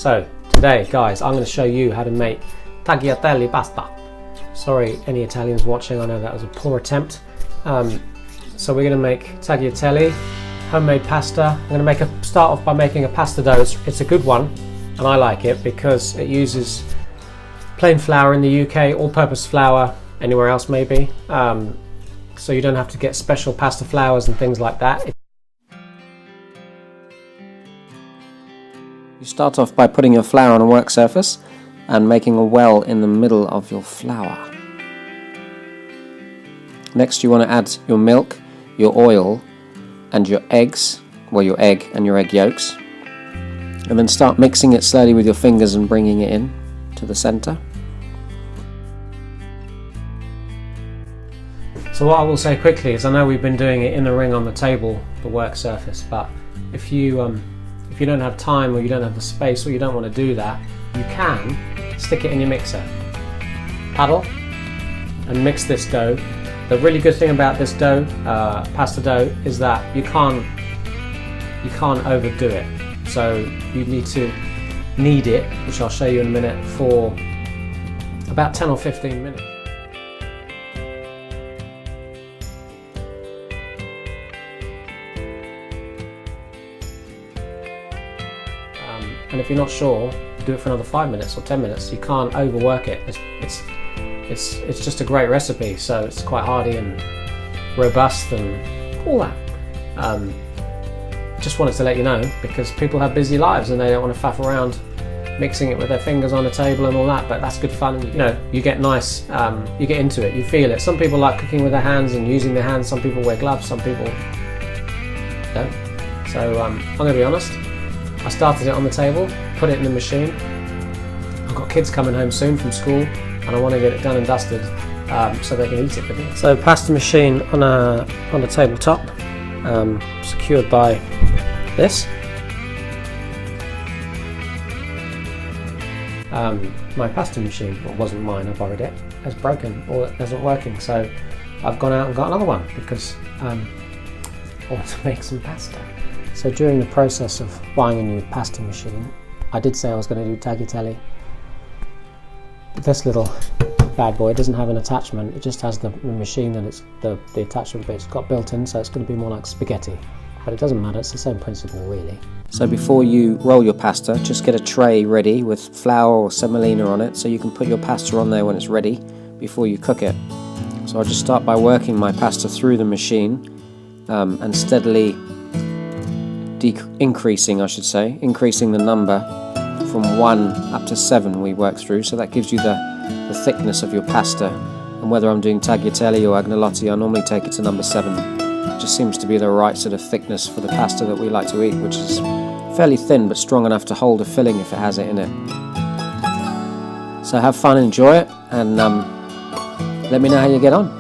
So today, guys, I'm going to show you how to make tagliatelle pasta. Sorry, any Italians watching, I know that was a poor attempt. So we're going to make tagliatelle, homemade pasta. I'm going to start off by making a pasta dough. It's a good one, and I like it because it uses plain flour in the UK, all-purpose flour anywhere else maybe. So you don't have to get special pasta flours and things like that. You start off by putting your flour on a work surface and making a well in the middle of your flour. Next you want to add your milk, your oil and your eggs, well your egg and your egg yolks, and then start mixing it slowly with your fingers and bringing it in to the center. So what I will say quickly is, I know we've been doing it in the ring on the table, the work surface, but if you don't have time or you don't have the space or you don't want to do that, you can stick it in your mixer, paddle and mix this dough. The really good thing about this dough, pasta dough, is that you can't overdo it. So you need to knead it, which I'll show you in a minute, for about 10 or 15 minutes. And if you're not sure, do it for another 5 minutes or 10 minutes. You can't overwork it. It's just a great recipe, so it's quite hearty and robust and all that. Just wanted to let you know, because people have busy lives and they don't want to faff around mixing it with their fingers on the table and all that, but that's good fun. You know, you get nice, you get into it, you feel it. Some people like cooking with their hands and using their hands, some people wear gloves, some people don't. So I'm going to be honest, I started it on the table, put it in the machine. I've got kids coming home soon from school and I want to get it done and dusted so they can eat it with me. So pasta machine on a tabletop, secured by this. My pasta machine, well, it wasn't mine, I borrowed it, has broken or it isn't working, so I've gone out and got another one because I want to make some pasta. So during the process of buying a new pasta machine, I did say I was going to do tagliatelle. But this little bad boy doesn't have an attachment, it just has the machine and it's the attachment bit's got built in, so it's going to be more like spaghetti. But it doesn't matter, it's the same principle really. So before you roll your pasta, just get a tray ready with flour or semolina on it so you can put your pasta on there when it's ready before you cook it. So I'll just start by working my pasta through the machine and steadily increasing the number from 1 up to 7 we work through, so that gives you the thickness of your pasta. And whether I'm doing tagliatelle or agnolotti, I normally take it to number 7. It just seems to be the right sort of thickness for the pasta that we like to eat, which is fairly thin but strong enough to hold a filling if it has it in it. So have fun, enjoy it, and let me know how you get on.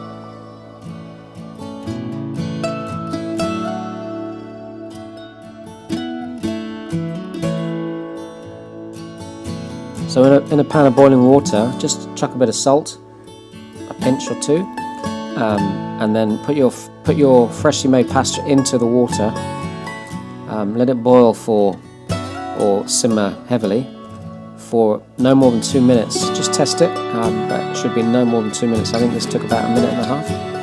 So in a pan of boiling water, just chuck a bit of salt, a pinch or two, and then put your freshly made pasta into the water. Let it boil or simmer heavily for no more than 2 minutes. Just test it, but it should be no more than 2 minutes. I think this took about 1.5 minutes.